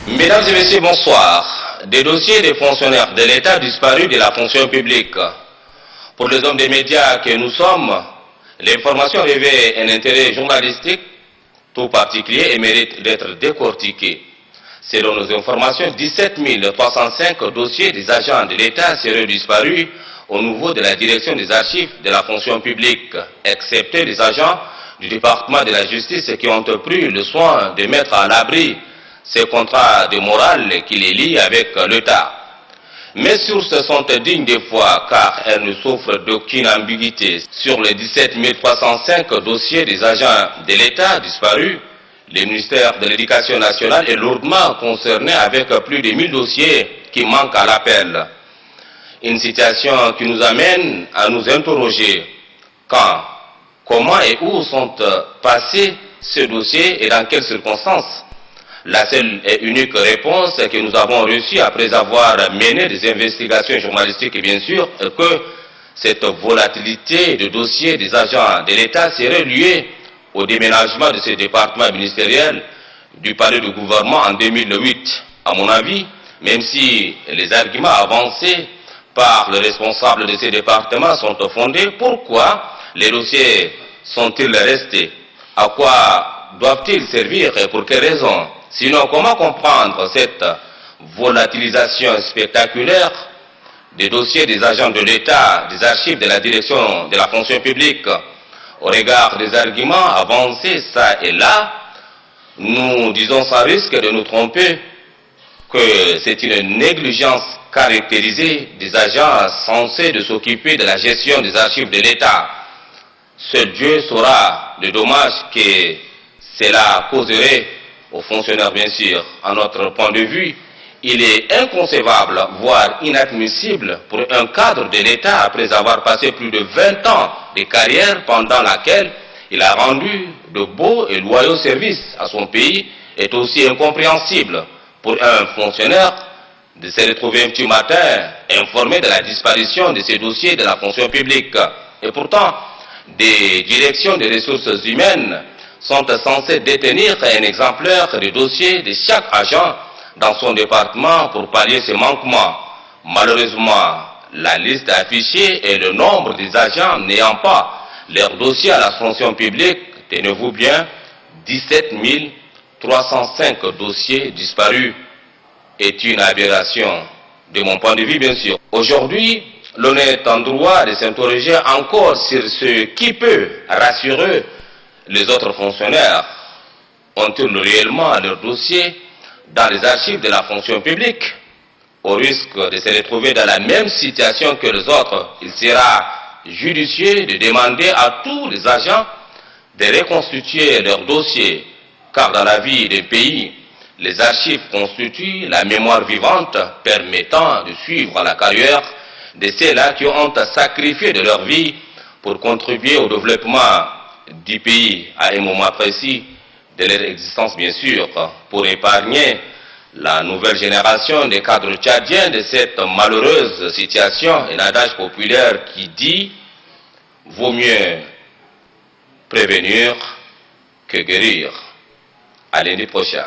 Mesdames et messieurs, bonsoir. Des dossiers des fonctionnaires de l'État disparus de la fonction publique. Pour les hommes des médias que nous sommes, l'information revêt un intérêt journalistique tout particulier et mérite d'être décortiquée. Selon nos informations, 17 305 dossiers des agents de l'État seraient disparus au niveau de la direction des archives de la fonction publique, excepté les agents du département de la justice qui ont pris le soin de mettre à l'abri ces contrats de morale qui les lient avec l'État. Mes sources sont dignes de foi car elles ne souffrent d'aucune ambiguïté. Sur les 17 305 dossiers des agents de l'État disparus, le ministère de l'Éducation nationale est lourdement concerné avec plus de 1000 dossiers qui manquent à l'appel. Une situation qui nous amène à nous interroger quand, comment et où sont passés ces dossiers et dans quelles circonstances. La seule et unique réponse que nous avons reçue après avoir mené des investigations journalistiques, bien sûr, est que cette volatilité de dossiers des agents de l'État serait liée au déménagement de ces départements ministériels du palais du gouvernement en 2008. À mon avis, même si les arguments avancés par les responsables de ces départements sont fondés, pourquoi les dossiers sont-ils restés? À quoi doivent-ils servir et pour quelles raisons? Sinon, comment comprendre cette volatilisation spectaculaire des dossiers des agents de l'État, des archives de la direction de la fonction publique? Au regard des arguments avancés ça et là, nous disons sans risque de nous tromper que c'est une négligence caractérisée des agents censés de s'occuper de la gestion des archives de l'État. Seul Dieu saura le dommage que cela causerait aux fonctionnaires, bien sûr. À notre point de vue, il est inconcevable, voire inadmissible pour un cadre de l'État, après avoir passé plus de 20 ans de carrière pendant laquelle il a rendu de beaux et loyaux services à son pays, est aussi incompréhensible pour un fonctionnaire de se retrouver un petit matin informé de la disparition de ces dossiers de la fonction publique. Et pourtant, des directions des ressources humaines sont censées détenir un exemplaire du dossier de chaque agent dans son département pour pallier ces manquements. Malheureusement, la liste affichée et le nombre des agents n'ayant pas leur dossier à la fonction publique, tenez-vous bien, 17 305 dossiers disparus est une aberration, de mon point de vue bien sûr. Aujourd'hui, l'on est en droit de s'interroger encore sur ce qui peut rassurer les autres fonctionnaires. Ont-ils réellement leur dossier dans les archives de la fonction publique? Au risque de se retrouver dans la même situation que les autres, il sera judicieux de demander à tous les agents de reconstituer leur dossier, car dans la vie d'un pays, les archives constituent la mémoire vivante permettant de suivre la carrière de ceux-là qui ont sacrifié de leur vie pour contribuer au développement du pays à un moment précis de leur existence, bien sûr, pour épargner la nouvelle génération des cadres tchadiens de cette malheureuse situation. Un adage populaire qui dit « vaut mieux prévenir que guérir ». À lundi prochain.